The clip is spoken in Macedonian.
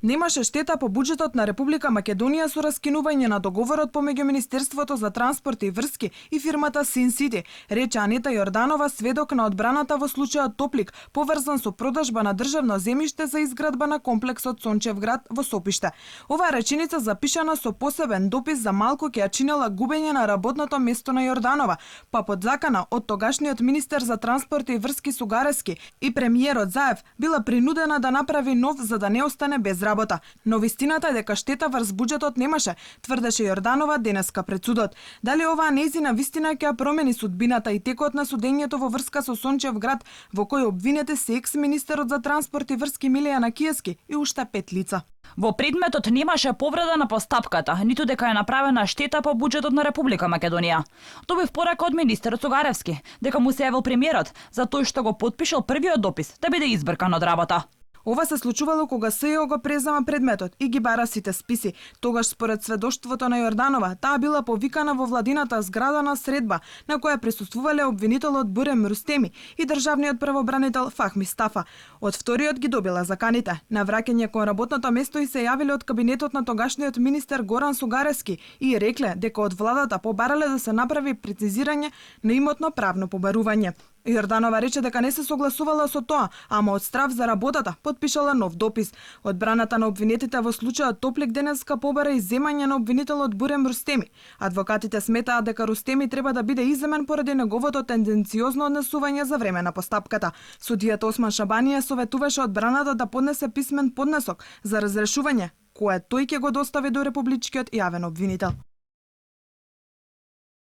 Немаше штета по буџетот на Република Македонија со раскинување на договорот помеѓу Министерството за транспорт и врски и фирмата Sin City, рече Анета Јорданова, сведок на одбраната во случајот Топлик, поврзан со продажба на државно земјиште за изградба на комплексот Сончевград во Сопиште. Оваа реченица запишана со посебен допис за малку ќе ја чинела губење на работното место на Јорданова, па под закана од тогашниот министер за транспорт и врски Сугарески и премиерот Заев била принудена да направи нов за да не остане без работа. Но вистината е дека штета врз буџетот немаше, тврдеше Јорданова денеска пред судот. Дали оваа нејзина вистина ќе ја промени судбината и текот на судењето во врска со Сончевград, во кој обвинете се екс-министерот за транспорт и врски Милијана Киевски и уште 5 лица. Во предметот немаше повреда на постапката, ниту дека е направена штета по буџетот на Република Македонија. Добив порака од министерот Сугаревски дека му се јавил премиерот за тој што го потпишал првиот допис да биде избркан од работа. Ова се случувало кога СЈО го презема предметот и ги бара сите списи. Тогаш според сведоштвото на Јорданова, таа била повикана во владината зграда на средба, на која присуствувале обвинителот Бурем Рустеми и државниот правобранител Фахми Стафа. Од вториот ги добила заканите. На враќање кон работното место и се јавиле од кабинетот на тогашниот министер Горан Сугарески и рекле дека од владата побарале да се направи прецизирање на имотно правно побарување. Јорданова рече дека не се согласувала со тоа, ама од страв за работата потпишала нов допис. Одбраната на обвинетите во случајот Топлик денеска побара изземање на обвинителот Бурем Рустеми. Адвокатите сметаат дека Рустеми треба да биде изземен поради неговото тенденциозно однесување за време на постапката. Судијата Осман Шабанија советуваше одбраната да поднесе писмен поднесок за разрешување, кое тој ќе го достави до републичкиот јавен обвинител.